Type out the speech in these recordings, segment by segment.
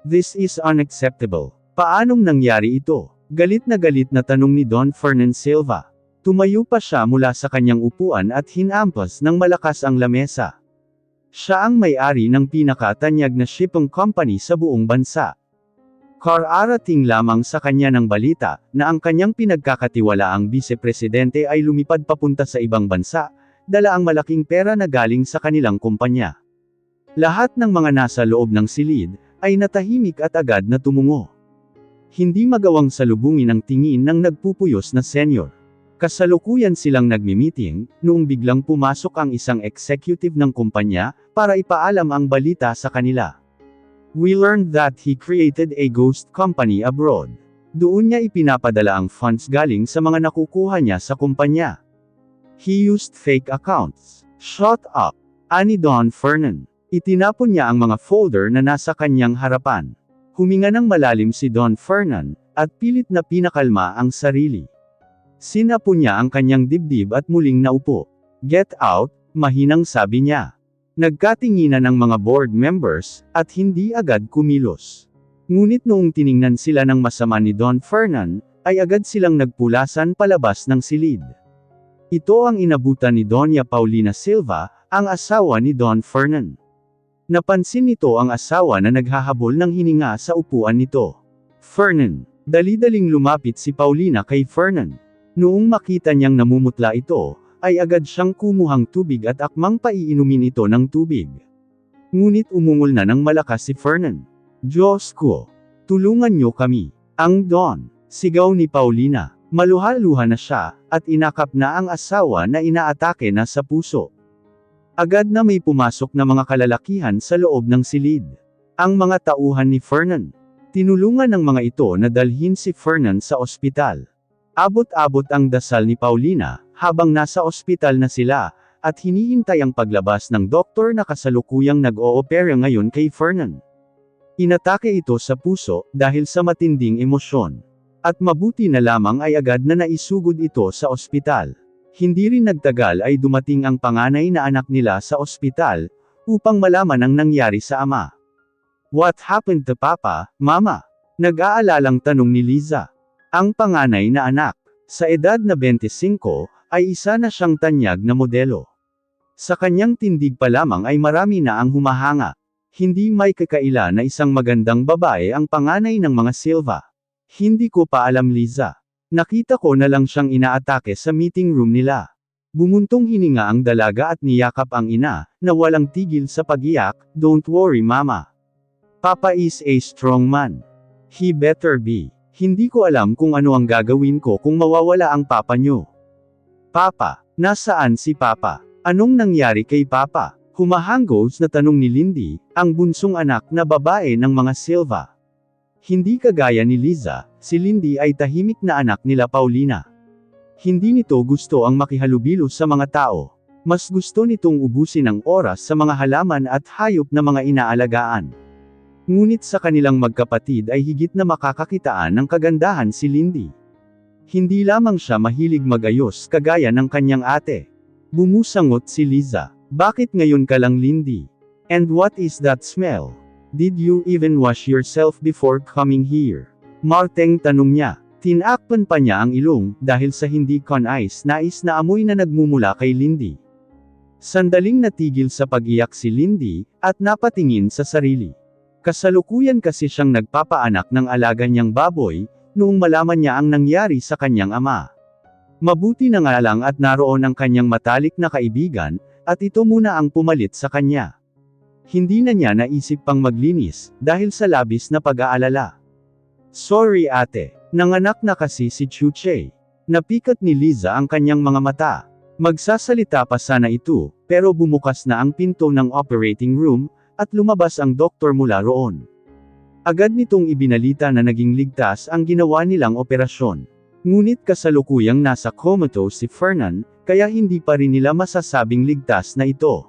This is unacceptable. Paanong nangyari ito? Galit na tanong ni Don Fernan Silva. Tumayo pa siya mula sa kanyang upuan at hinampas ng malakas ang lamesa. Siya ang may-ari ng pinakatanyag na shipping company sa buong bansa. Kararating lamang sa kanya ng balita, na ang kanyang pinagkakatiwalaang vice-presidente ay lumipad papunta sa ibang bansa, dala ang malaking pera na galing sa kanilang kumpanya. Lahat ng mga nasa loob ng silid, ay natahimik at agad na tumungo. Hindi magawang salubungin ang tingin ng nagpupuyos na senyor. Kasalukuyan silang nagmi-meeting, noong biglang pumasok ang isang executive ng kumpanya, para ipaalam ang balita sa kanila. We learned that he created a ghost company abroad. Doon niya ipinapadala ang funds galing sa mga nakukuha niya sa kumpanya. He used fake accounts. Shut up! Ani Don Fernan. Itinapon niya ang mga folder na nasa kanyang harapan. Huminga ng malalim si Don Fernan, at pilit na pinakalma ang sarili. Sinapon niya ang kanyang dibdib at muling naupo. Get out, mahinang sabi niya. Nagkatinginan ang mga board members, at hindi agad kumilos. Ngunit noong tiningnan sila ng masama ni Don Fernan, ay agad silang nagpulasan palabas ng silid. Ito ang inabutan ni Doña Paulina Silva, ang asawa ni Don Fernan. Napansin nito ang asawa na naghahabol ng hininga sa upuan nito. Fernan. Dali-daling lumapit si Paulina kay Fernan. Noong makita niyang namumutla ito, ay agad siyang kumuhang tubig at akmang paiinumin ito ng tubig. Ngunit umungol na ng malakas si Fernan. Diyos ko! Tulungan niyo kami! Ang Don! Sigaw ni Paulina. Maluha-luha na siya, at inakap na ang asawa na inaatake na sa puso. Agad na may pumasok na mga kalalakihan sa loob ng silid. Ang mga tauhan ni Fernan. Tinulungan ng mga ito na dalhin si Fernan sa ospital. Abot-abot ang dasal ni Paulina, habang nasa ospital na sila, at hinihintay ang paglabas ng doktor na kasalukuyang nag-oopera ngayon kay Fernan. Inatake ito sa puso, dahil sa matinding emosyon. At mabuti na lamang ay agad na naisugod ito sa ospital. Hindi rin nagtagal ay dumating ang panganay na anak nila sa ospital, upang malaman ang nangyari sa ama. What happened to Papa, Mama? Nag-aalalang tanong ni Liza. Ang panganay na anak, sa edad na 25, ay isa na siyang tanyag na modelo. Sa kanyang tindig pa lamang ay marami na ang humahanga. Hindi may kakaila na isang magandang babae ang panganay ng mga Silva. Hindi ko pa alam, Liza. Nakita ko na lang siyang inaatake sa meeting room nila. Bumuntong hininga ang dalaga at niyakap ang ina, na walang tigil sa pag-iyak. Don't worry, Mama. Papa is a strong man. He better be. Hindi ko alam kung ano ang gagawin ko kung mawawala ang papa niyo. Papa, nasaan si Papa? Anong nangyari kay Papa? Humahanggos na tanong ni Lindy, ang bunsong anak na babae ng mga Silva. Hindi kagaya ni Liza, si Lindy ay tahimik na anak nila Paulina. Hindi nito gusto ang makihalubilo sa mga tao. Mas gusto nitong ubusin ang oras sa mga halaman at hayop na mga inaalagaan. Ngunit sa kanilang magkapatid ay higit na makakakitaan ng kagandahan si Lindy. Hindi lamang siya mahilig magayos kagaya ng kanyang ate. Bumusangot si Liza. Bakit ngayon ka lang, Lindy? And what is that smell? Did you even wash yourself before coming here? Marteng tanong niya. Tinakpan pa niya ang ilong, dahil sa hindi nais na amoy na nagmumula kay Lindy. Sandaling natigil sa pag-iyak si Lindy, at napatingin sa sarili. Kasalukuyan kasi siyang nagpapaanak ng alaga niyang baboy, noong malaman niya ang nangyari sa kanyang ama. Mabuti na nga lang at naroon ang kanyang matalik na kaibigan, at ito muna ang pumalit sa kanya. Hindi na niya naisip pang maglinis, dahil sa labis na pag-aalala. Sorry ate, nanganak na kasi si Chuche. Napikat ni Liza ang kanyang mga mata. Magsasalita pa sana ito, pero bumukas na ang pinto ng operating room, at lumabas ang doktor mula roon. Agad nitong ibinalita na naging ligtas ang ginawa nilang operasyon. Ngunit kasalukuyang nasa comatose si Fernan, kaya hindi pa rin nila masasabing ligtas na ito.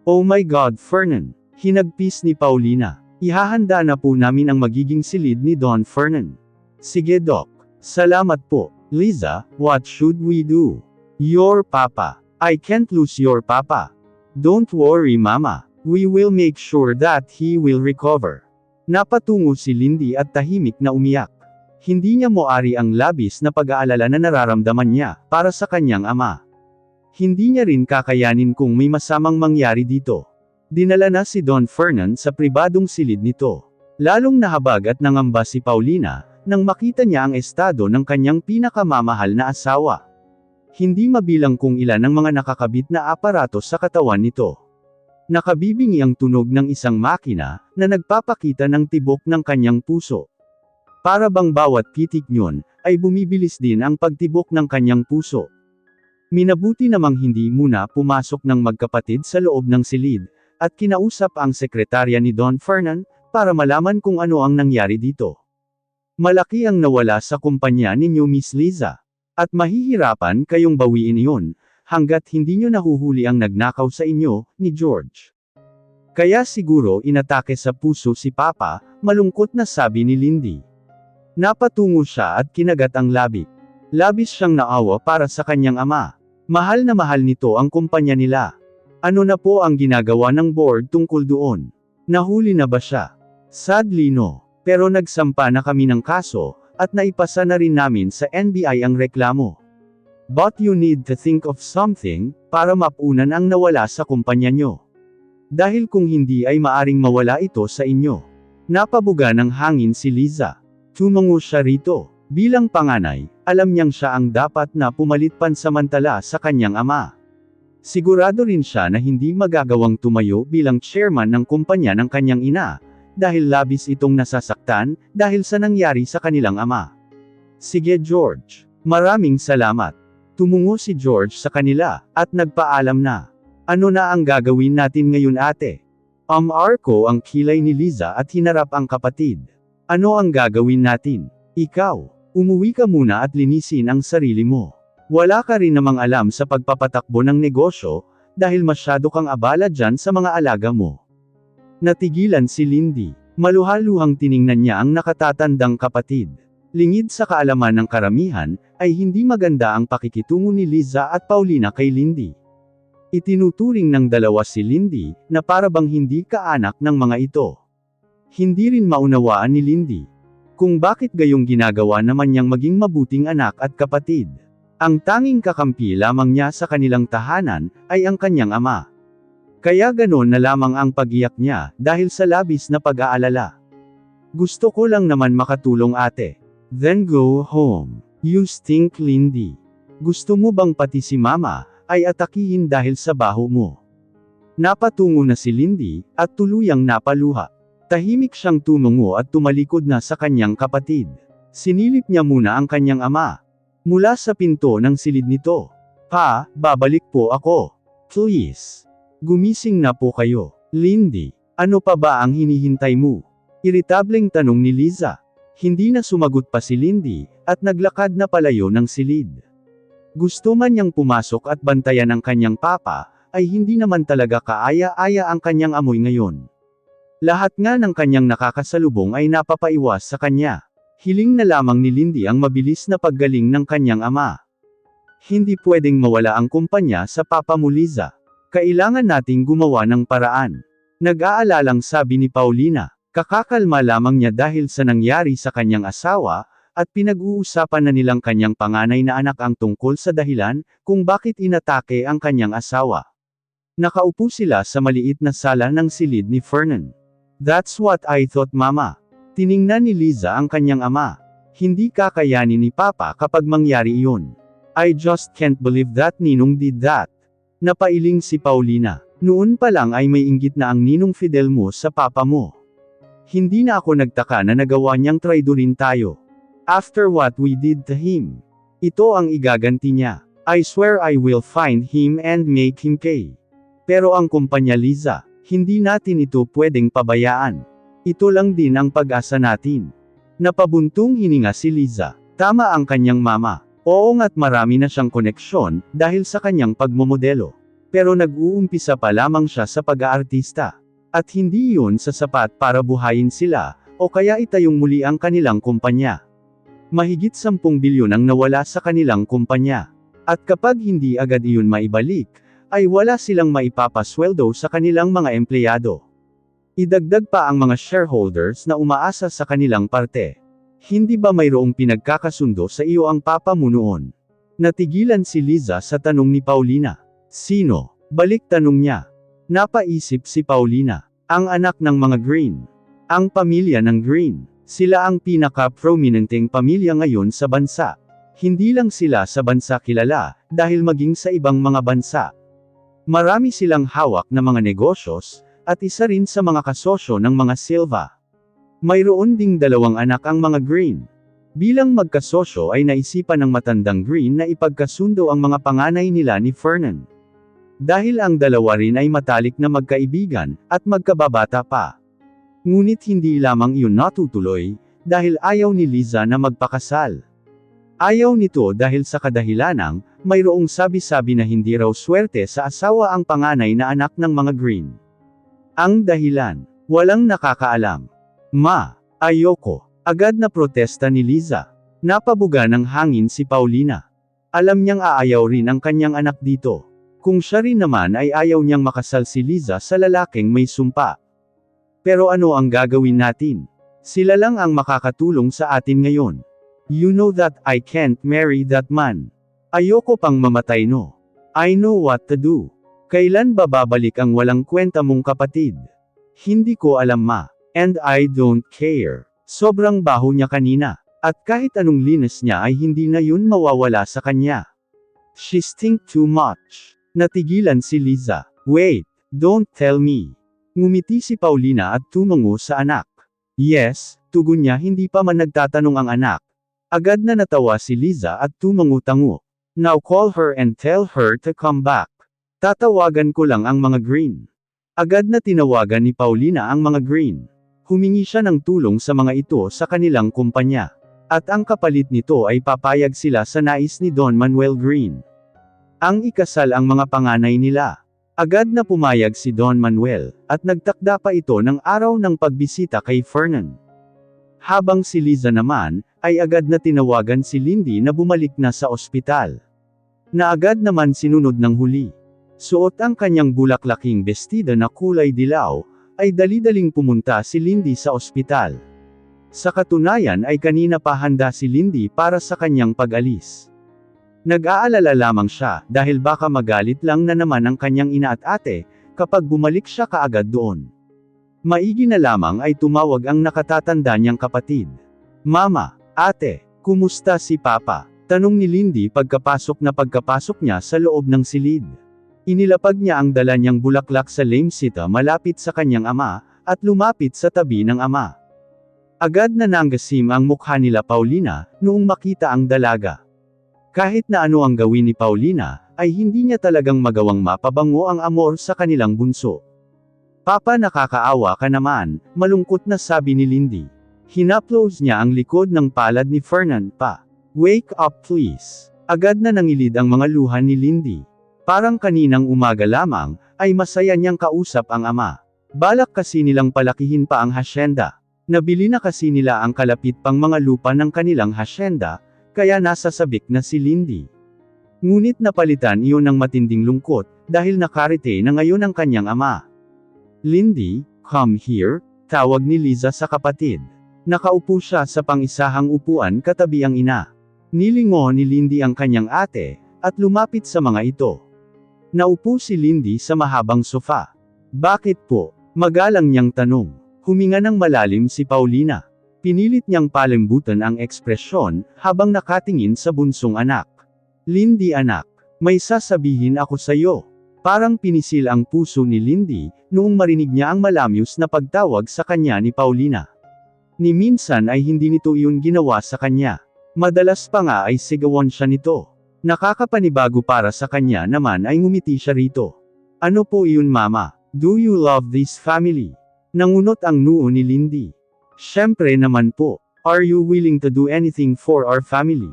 Oh my God, Fernan! Hinagpis ni Paulina. Ihahanda na po namin ang magiging silid ni Don Fernan. Sige Doc. Salamat po. Liza, what should we do? Your papa. I can't lose your papa. Don't worry Mama. We will make sure that he will recover. Napatungo si Lindy at tahimik na umiyak. Hindi niya moari ang labis na pag-aalala na nararamdaman niya, para sa kanyang ama. Hindi niya rin kakayanin kung may masamang mangyari dito. Dinala na si Don Fernan sa pribadong silid nito. Lalong nahabag at nangamba si Paulina, nang makita niya ang estado ng kanyang pinakamamahal na asawa. Hindi mabilang kung ilan ang mga nakakabit na aparato sa katawan nito. Nakabibingi ang tunog ng isang makina, na nagpapakita ng tibok ng kanyang puso. Para bang bawat pitik niyon, ay bumibilis din ang pagtibok ng kanyang puso. Minabuti namang hindi muna pumasok ng magkapatid sa loob ng silid, at kinausap ang sekretarya ni Don Fernan, para malaman kung ano ang nangyari dito. Malaki ang nawala sa kumpanya ninyo Miss Liza. At mahihirapan kayong bawiin iyon, hanggat hindi nyo nahuhuli ang nagnakaw sa inyo, ni George. Kaya siguro inatake sa puso si Papa, malungkot na sabi ni Lindy. Napatungo siya at kinagat ang labi. Labis siyang naawa para sa kanyang ama. Mahal na mahal nito ang kumpanya nila. Ano na po ang ginagawa ng board tungkol doon? Nahuli na ba siya? Sadly no. Pero nagsampa na kami ng kaso, at naipasa na rin namin sa NBI ang reklamo. But you need to think of something, para mapunan ang nawala sa kumpanya nyo. Dahil kung hindi ay maaring mawala ito sa inyo. Napabuga ng hangin si Liza. Tumungo siya rito. Bilang panganay, alam niyang siya ang dapat na pumalit pansamantala sa kanyang ama. Sigurado rin siya na hindi magagawang tumayo bilang chairman ng kumpanya ng kanyang ina, dahil labis itong nasasaktan, dahil sa nangyari sa kanilang ama. Sige George. Maraming salamat. Tumungo si George sa kanila, at nagpaalam na. Ano na ang gagawin natin ngayon ate? Arko ang kilay ni Liza at hinarap ang kapatid. Ano ang gagawin natin? Ikaw, umuwi ka muna at linisin ang sarili mo. Wala ka rin namang alam sa pagpapatakbo ng negosyo, dahil masyado kang abala dyan sa mga alaga mo. Natigilan si Lindy. Maluhaluhang tiningnan niya ang nakatatandang kapatid. Lingid sa kaalaman ng karamihan, ay hindi maganda ang pakikitungo ni Liza at Paulina kay Lindy. Itinuturing ng dalawa si Lindy, na para bang hindi kaanak ng mga ito. Hindi rin maunawaan ni Lindy, kung bakit gayong ginagawa naman niyang maging mabuting anak at kapatid. Ang tanging kakampi lamang niya sa kanilang tahanan, ay ang kanyang ama. Kaya ganon na lamang ang pag-iyak niya, dahil sa labis na pag-aalala. Gusto ko lang naman makatulong ate. Then go home. You stink Lindy. Gusto mo bang pati si mama, ay atakihin dahil sa baho mo? Napatungo na si Lindy, at tuluyang napaluha. Tahimik siyang tumungo at tumalikod na sa kanyang kapatid. Sinilip niya muna ang kanyang ama. Mula sa pinto ng silid nito. Pa, babalik po ako. Please. Gumising na po kayo. Lindy, ano pa ba ang hinihintay mo? Iritableng tanong ni Liza. Hindi na sumagot pa si Lindy, at naglakad na palayo ng silid. Gusto man niyang pumasok at bantayan ang kanyang papa, ay hindi naman talaga kaaya-aya ang kanyang amoy ngayon. Lahat nga ng kanyang nakakasalubong ay napapaiwas sa kanya. Hiling na lamang ni Lindy ang mabilis na paggaling ng kanyang ama. Hindi pwedeng mawala ang kumpanya sa Papa mo Liza. Kailangan nating gumawa ng paraan. Nag-aalalang sabi ni Paulina. Kakakalma lamang niya dahil sa nangyari sa kanyang asawa, at pinag-uusapan na nilang kanyang panganay na anak ang tungkol sa dahilan, kung bakit inatake ang kanyang asawa. Nakaupo sila sa maliit na sala ng silid ni Fernan. That's what I thought mama. Tiningnan ni Liza ang kanyang ama. Hindi kakayanin ni Papa kapag mangyari iyon. I just can't believe that Ninong did that. Napailing si Paulina. Noon pa lang ay may inggit na ang Ninong Fidel mo sa papa mo. Hindi na ako nagtaka na nagawa niyang traidorin tayo. After what we did to him. Ito ang igaganti niya. I swear I will find him and make him pay. Pero ang kumpanya Liza, hindi natin ito pwedeng pabayaan. Ito lang din ang pag-asa natin. Napabuntong hininga si Liza. Tama ang kanyang mama. Oo nga't marami na siyang koneksyon, dahil sa kanyang pagmomodelo. Pero nag-uumpisa pa lamang siya sa pag-aartista. At hindi iyon sasapat para buhayin sila, o kaya itayong muli ang kanilang kumpanya. Mahigit 10 bilyon ang nawala sa kanilang kumpanya. At kapag hindi agad iyon maibalik, ay wala silang maipapasweldo sa kanilang mga empleyado. Idagdag pa ang mga shareholders na umaasa sa kanilang parte. Hindi ba mayroong pinagkakasundo sa iyo ang papamunuan? Natigilan si Liza sa tanong ni Paulina. Sino? Balik tanong niya. Napaisip si Paulina. Ang anak ng mga Green. Ang pamilya ng Green. Sila ang pinaka-prominenteng pamilya ngayon sa bansa. Hindi lang sila sa bansa kilala, dahil maging sa ibang mga bansa. Marami silang hawak na mga negosyos, at isa rin sa mga kasosyo ng mga Silva. Mayroon ding 2 anak ang mga Green. Bilang magkasosyo ay naisipan ng matandang Green na ipagkasundo ang mga panganay nila ni Fernan. Dahil ang dalawa rin ay matalik na magkaibigan, at magkababata pa. Ngunit hindi lamang iyon natutuloy, dahil ayaw ni Liza na magpakasal. Ayaw nito dahil sa kadahilanang, mayroong sabi-sabi na hindi raw swerte sa asawa ang panganay na anak ng mga Green. Ang dahilan, walang nakakaalam. Ma, ayoko. Agad na protesta ni Liza. Napabuga ng hangin si Paulina. Alam niyang aayaw rin ang kanyang anak dito. Kung siya rin naman ay ayaw niyang makasal si Liza sa lalaking may sumpa. Pero ano ang gagawin natin? Sila lang ang makakatulong sa atin ngayon. You know that I can't marry that man. Ayoko pang mamatay no. I know what to do. Kailan ba babalik ang walang kwenta mong kapatid? Hindi ko alam ma. And I don't care. Sobrang baho niya kanina. At kahit anong linis niya ay hindi na yun mawawala sa kanya. She stink too much. Natigilan si Liza. Wait, don't tell me. Ngumiti si Paulina at tumango sa anak. Yes, tugon niya hindi pa man nagtatanong ang anak. Agad na natawa si Liza at tumango-tango. Now call her and tell her to come back. Tatawagan ko lang ang mga Green. Agad na tinawagan ni Paulina ang mga Green. Humingi siya ng tulong sa mga ito sa kanilang kumpanya. At ang kapalit nito ay papayag sila sa nais ni Don Manuel Green. Ang ikasal ang mga panganay nila. Agad na pumayag si Don Manuel, at nagtakda pa ito ng araw ng pagbisita kay Fernan. Habang si Liza naman, ay agad na tinawagan si Lindy na bumalik na sa ospital. Na agad naman sinunod ng huli. Suot ang kanyang bulaklaking bestida na kulay dilaw, ay dali-daling pumunta si Lindy sa ospital. Sa katunayan ay kanina pa handa si Lindy para sa kanyang pag-alis. Nag-aalala lamang siya, dahil baka magalit lang na naman ang kanyang ina at ate, kapag bumalik siya kaagad doon. Maigi na lamang ay tumawag ang nakatatanda niyang kapatid. Mama, ate, kumusta si Papa? Tanong ni Lindy pagkapasok niya sa loob ng silid. Inilapag niya ang dala niyang bulaklak sa lamesita malapit sa kanyang ama, at lumapit sa tabi ng ama. Agad na nanggasim ang mukha nila Paulina, noong makita ang dalaga. Kahit na ano ang gawin ni Paulina, ay hindi niya talagang magawang mapabango ang amor sa kanilang bunso. Papa, nakakaawa ka naman, malungkot na sabi ni Lindy. Hinaplos niya ang likod ng palad ni Fernan pa. Wake up please. Agad na nangilid ang mga luha ni Lindy. Parang kaninang umaga lamang, ay masaya niyang kausap ang ama. Balak kasi nilang palakihin pa ang hasyenda. Nabili na kasi nila ang kalapit pang mga lupa ng kanilang hasyenda, kaya nasasabik na si Lindy. Ngunit napalitan iyon ng matinding lungkot, dahil nakarite na ngayon ang kanyang ama. Lindy, come here, tawag ni Liza sa kapatid. Nakaupo siya sa pang-isahang upuan katabi ang ina. Nilingon ni Lindy ang kanyang ate, at lumapit sa mga ito. Naupo si Lindy sa mahabang sofa. Bakit po? Magalang niyang tanong. Huminga ng malalim si Paulina. Pinilit niyang palimbutan ang ekspresyon, habang nakatingin sa bunsong anak. Lindy anak, may sasabihin ako sa iyo. Parang pinisil ang puso ni Lindy, noong marinig niya ang malamyos na pagtawag sa kanya ni Paulina. Ni minsan ay hindi nito iyon ginawa sa kanya. Madalas pa nga ay sigawan siya nito. Nakakapanibago para sa kanya naman ay ngumiti siya rito. Ano po iyon mama? Do you love this family? Nangunot ang noo ni Lindy. Siyempre naman po. Are you willing to do anything for our family?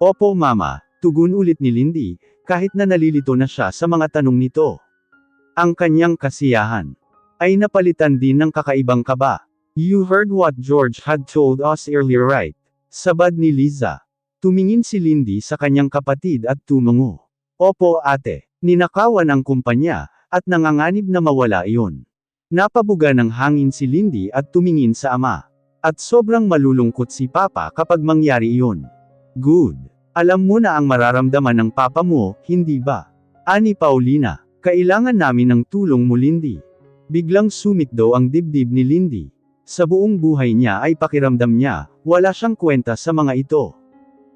Opo mama, tugon ulit ni Lindy, kahit na nalilito na siya sa mga tanong nito. Ang kanyang kasiyahan ay napalitan din ng kakaibang kaba. You heard what George had told us earlier, right? Sabad ni Liza. Tumingin si Lindy sa kanyang kapatid at tumango. Opo ate, ninakawan ang kumpanya, at nanganganib na mawala iyon. Napabuga ng hangin si Lindy at tumingin sa ama. At sobrang malulungkot si Papa kapag mangyari iyon. Good. Alam mo na ang mararamdaman ng papa mo, hindi ba? Ani Paulina, kailangan namin ng tulong mo Lindy. Biglang sumikdo ang dibdib ni Lindy. Sa buong buhay niya ay pakiramdam niya, wala siyang kwenta sa mga ito.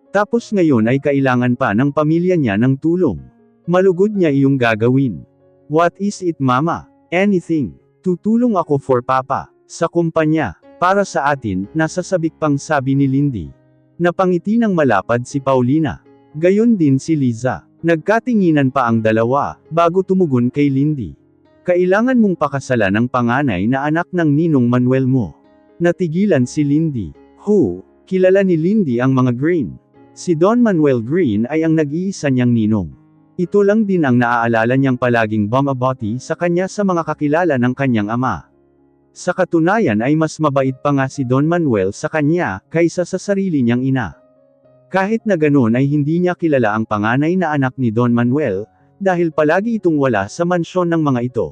Tapos ngayon ay kailangan pa ng pamilya niya ng tulong. Malugod niya iyong gagawin. What is it mama? Anything. Tutulong ako for papa. Sa kumpanya. Para sa atin, nasa sabik pang sabi ni Lindy. Napangiti ng malapad si Paulina. Gayon din si Liza. Nagkatinginan pa ang dalawa, bago tumugon kay Lindy. Kailangan mong pakasalan ang panganay na anak ng ninong Manuel mo. Natigilan si Lindy. Who? Kilala ni Lindy ang mga Green. Si Don Manuel Green ay ang nag-iisa niyang ninong. Ito lang din ang naaalala niyang palaging bumabati sa kanya sa mga kakilala ng kanyang ama. Sa katunayan ay mas mabait pa nga si Don Manuel sa kanya, kaysa sa sarili niyang ina. Kahit na ganoon ay hindi niya kilala ang panganay na anak ni Don Manuel, dahil palagi itong wala sa mansyon ng mga ito.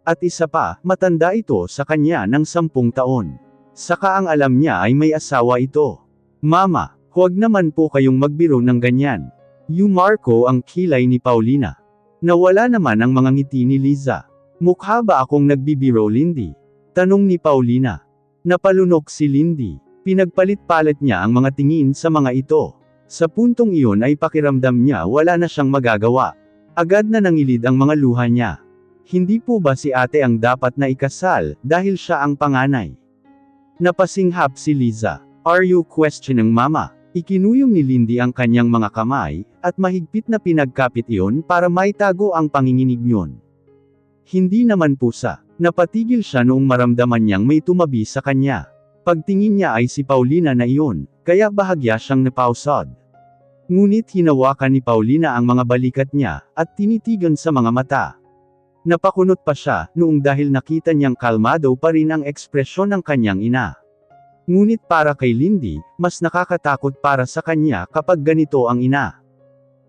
At isa pa, matanda ito sa kanya ng 10 taon. Saka ang alam niya ay may asawa ito. Mama, huwag naman po kayong magbiro ng ganyan. Marco ang kilay ni Paulina. Nawala naman ang mga ngiti ni Liza. Mukha ba akong nagbibiro Lindy? Tanong ni Paulina. Napalunok si Lindy. Pinagpalit-palit niya ang mga tingin sa mga ito. Sa puntong iyon ay pakiramdam niya wala na siyang magagawa. Agad na nangilid ang mga luha niya. Hindi po ba si ate ang dapat na ikasal, dahil siya ang panganay? Napasinghap si Liza. Are you questioning mama? Ikinuyong ni Lindy ang kanyang mga kamay, at mahigpit na pinagkapit iyon para maitago ang panginginig niyon. Hindi naman pusa. Napatigil siya noong maramdaman niyang may tumabi sa kanya. Pagtingin niya ay si Paulina na iyon, kaya bahagya siyang napausad. Ngunit hinawakan ni Paulina ang mga balikat niya, at tinitigan sa mga mata. Napakunot pa siya, noong dahil nakita niyang kalmado pa rin ang ekspresyon ng kanyang ina. Ngunit para kay Lindy, mas nakakatakot para sa kanya kapag ganito ang ina.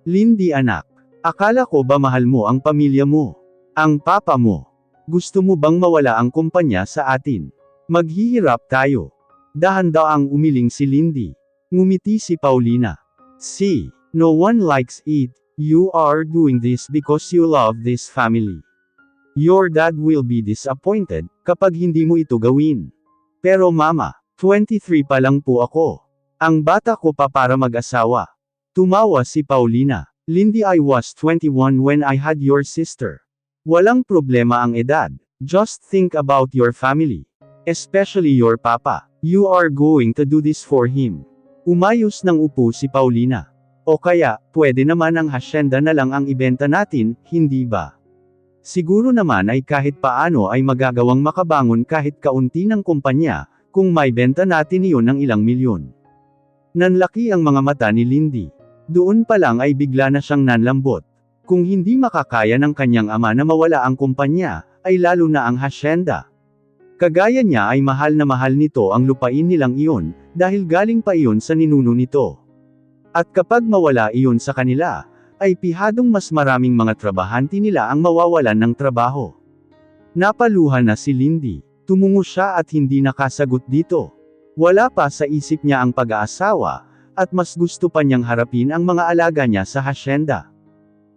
Lindy anak, akala ko ba mahal mo ang pamilya mo? Ang papa mo? Gusto mo bang mawala ang kumpanya sa atin? Maghihirap tayo. Dahan-daang umiling si Lindy. Ngumiti si Paulina. See, no one likes it. You are doing this because you love this family. Your dad will be disappointed kapag hindi mo ito gawin. Pero mama, 23 pa lang po ako. Ang bata ko pa para mag-asawa. Tumawa si Paulina. Lindy, I was 21 when I had your sister. Walang problema ang edad. Just think about your family. Especially your papa. You are going to do this for him. Umayos ng upo si Paulina. O kaya, pwede naman ang hasyenda na lang ang ibenta natin, hindi ba? Siguro naman ay kahit paano ay magagawang makabangon kahit kaunti ng kumpanya, kung may benta natin iyon ng ilang milyon. Nanlaki ang mga mata ni Lindy. Doon pa lang ay bigla na siyang nanlambot. Kung hindi makakaya ng kanyang ama na mawala ang kumpanya, ay lalo na ang hasyenda. Kagaya niya ay mahal na mahal nito ang lupain nilang iyon, dahil galing pa iyon sa ninuno nito. At kapag mawala iyon sa kanila, ay pihadong mas maraming mga trabahante nila ang mawawalan ng trabaho. Napaluha na si Lindy. Tumungo siya at hindi nakasagot dito. Wala pa sa isip niya ang pag-aasawa, at mas gusto pa niyang harapin ang mga alaga niya sa hasyenda.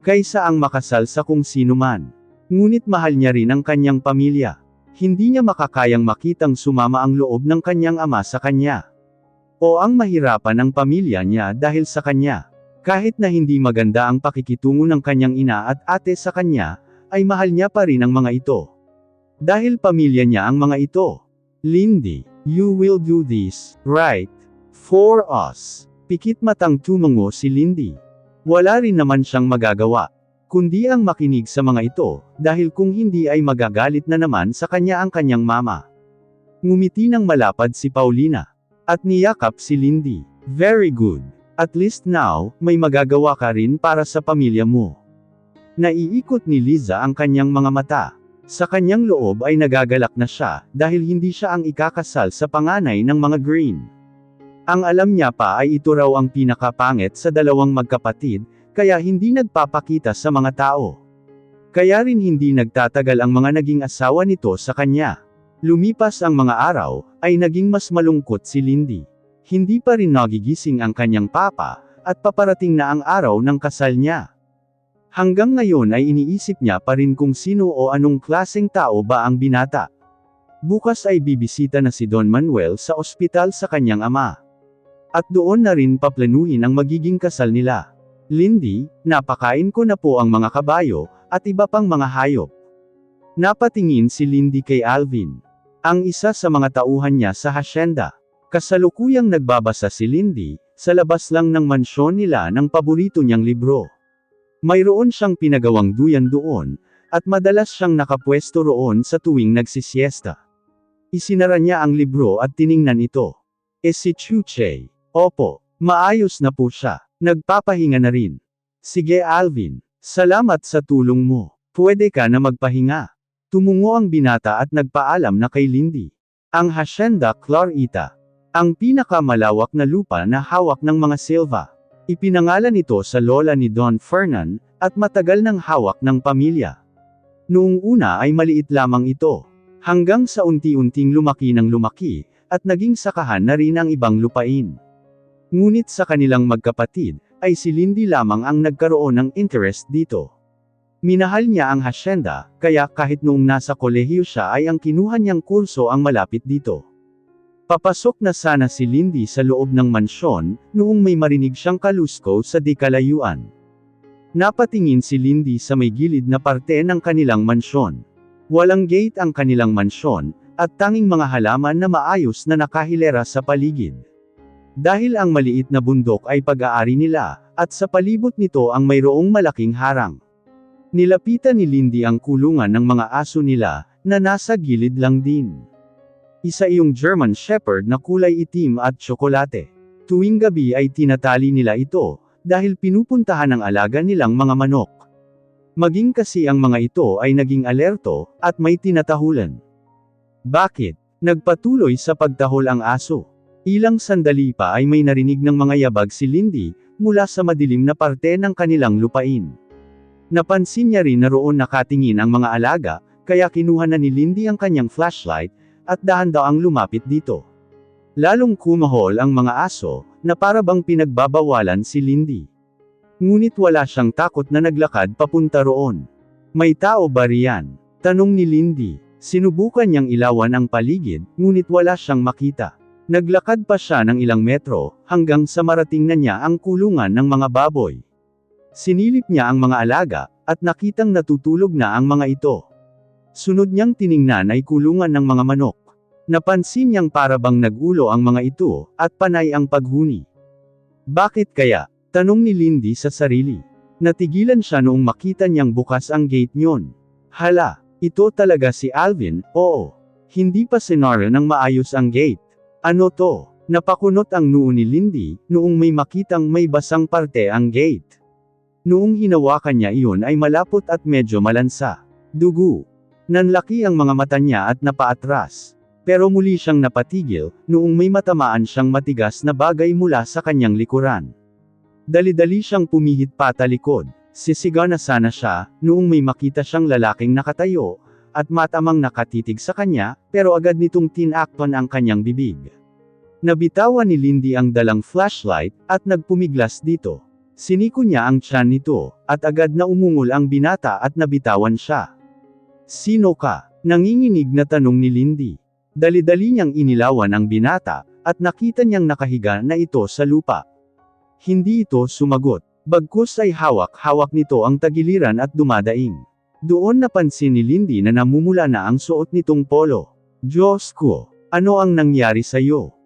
Kaysa ang makasal sa kung sino man. Ngunit mahal niya rin ang kanyang pamilya. Hindi niya makakayang makitang sumama ang loob ng kanyang ama sa kanya. O ang mahirapan ng pamilya niya dahil sa kanya. Kahit na hindi maganda ang pakikitungo ng kanyang ina at ate sa kanya, ay mahal niya pa rin ang mga ito. Dahil pamilya niya ang mga ito. Lindy, you will do this, right? For us. Pikit matang tumungo si Lindy. Wala rin naman siyang magagawa, kundi ang makinig sa mga ito, dahil kung hindi ay magagalit na naman sa kanya ang kanyang mama. Ngumiti ng malapad si Paulina. At niyakap si Lindy. Very good. At least now, may magagawa ka rin para sa pamilya mo. Naiikot ni Liza ang kanyang mga mata. Sa kanyang loob ay nagagalak na siya, dahil hindi siya ang ikakasal sa panganay ng mga Green. Ang alam niya pa ay ito raw ang pinakapangit sa dalawang magkapatid, kaya hindi nagpapakita sa mga tao. Kaya rin hindi nagtatagal ang mga naging asawa nito sa kanya. Lumipas ang mga araw, ay naging mas malungkot si Lindy. Hindi pa rin nagigising ang kanyang papa, at paparating na ang araw ng kasal niya. Hanggang ngayon ay iniisip niya pa rin kung sino o anong klaseng tao ba ang binata. Bukas ay bibisita na si Don Manuel sa ospital sa kanyang ama. At doon na rin paplanuhin ang magiging kasal nila. Lindy, napakain ko na po ang mga kabayo, at iba pang mga hayop. Napatingin si Lindy kay Alvin, ang isa sa mga tauhan niya sa hasyenda. Kasalukuyang nagbabasa si Lindy, sa labas lang ng mansyon nila ng paborito niyang libro. Mayroon siyang pinagawang duyan doon, at madalas siyang nakapwesto roon sa tuwing nagsisiesta. Isinara niya ang libro at tiningnan ito. Si Chuche. Opo, maayos na po siya. Nagpapahinga na rin. Sige Alvin, salamat sa tulong mo. Pwede ka na magpahinga. Tumungo ang binata at nagpaalam na kay Lindy. Ang Hacienda Clarita, ang pinakamalawak na lupa na hawak ng mga Silva. Ipinangalan ito sa lola ni Don Fernan, at matagal nang hawak ng pamilya. Noong una ay maliit lamang ito, hanggang sa unti-unting lumaki ng lumaki, at naging sakahan na rin ang ibang lupain. Ngunit sa kanilang magkapatid, ay si Lindy lamang ang nagkaroon ng interest dito. Minahal niya ang hacienda, kaya kahit noong nasa kolehiyo siya ay ang kinuha niyang kurso ang malapit dito. Papasok na sana si Lindy sa loob ng mansyon, noong may marinig siyang kalusko sa di kalayuan. Napatingin si Lindy sa may gilid na parte ng kanilang mansyon. Walang gate ang kanilang mansyon, at tanging mga halaman na maayos na nakahilera sa paligid. Dahil ang maliit na bundok ay pag-aari nila, at sa palibot nito ang mayroong malaking harang. Nilapitan ni Lindy ang kulungan ng mga aso nila, na nasa gilid lang din. Isa iyong German Shepherd na kulay itim at tsokolate. Tuwing gabi ay tinatali nila ito, dahil pinupuntahan ng alaga nilang mga manok. Maging kasi ang mga ito ay naging alerto, at may tinatahulan. Bakit? Nagpatuloy sa pagtahol ang aso. Ilang sandali pa ay may narinig ng mga yabag si Lindy, mula sa madilim na parte ng kanilang lupain. Napansin niya rin na roon nakatingin ang mga alaga, kaya kinuha na ni Lindy ang kanyang flashlight, at dahan-daang lumapit dito. Lalong kumahol ang mga aso, na para bang pinagbabawalan si Lindy. Ngunit wala siyang takot na naglakad papunta roon. May tao ba riyan? Tanong ni Lindy. Sinubukan niyang ilawan ang paligid, ngunit wala siyang makita. Naglakad pa siya ng ilang metro, hanggang sa marating na niya ang kulungan ng mga baboy. Sinilip niya ang mga alaga, at nakitang natutulog na ang mga ito. Sunod niyang tiningnan ay kulungan ng mga manok. Napansin niyang para bang nagulo ang mga ito, at panay ang paghuni. Bakit kaya? Tanong ni Lindy sa sarili. Natigilan siya noong makita niyang bukas ang gate niyon. Hala, ito talaga si Alvin, oo. Hindi pa sinara ng maayos ang gate. Ano to? Napakunot ang noo ni Lindy, noong may makitang may basang parte ang gate. Noong hinawakan niya iyon ay malapot at medyo malansa. Dugo. Nanlaki ang mga mata niya at napaatras. Pero muli siyang napatigil, noong may matamaan siyang matigas na bagay mula sa kanyang likuran. Dali-dali siyang pumihit patalikod. Sisigaw na sana siya, noong may makita siyang lalaking nakatayo, at matamang nakatitig sa kanya, pero agad nitong tinakpan ang kanyang bibig. Nabitawan ni Lindy ang dalang flashlight, at nagpumiglas dito. Siniko niya ang tiyan nito, at agad na umungol ang binata at nabitawan siya. Sino ka? Nanginginig na tanong ni Lindy. Dali-dali niyang inilawan ang binata, at nakita niyang nakahiga na ito sa lupa. Hindi ito sumagot. Bagkus ay hawak-hawak nito ang tagiliran at dumadaing. Doon napansin ni Lindy na namumula na ang suot nitong polo. Diyos ko, ano ang nangyari sa'yo?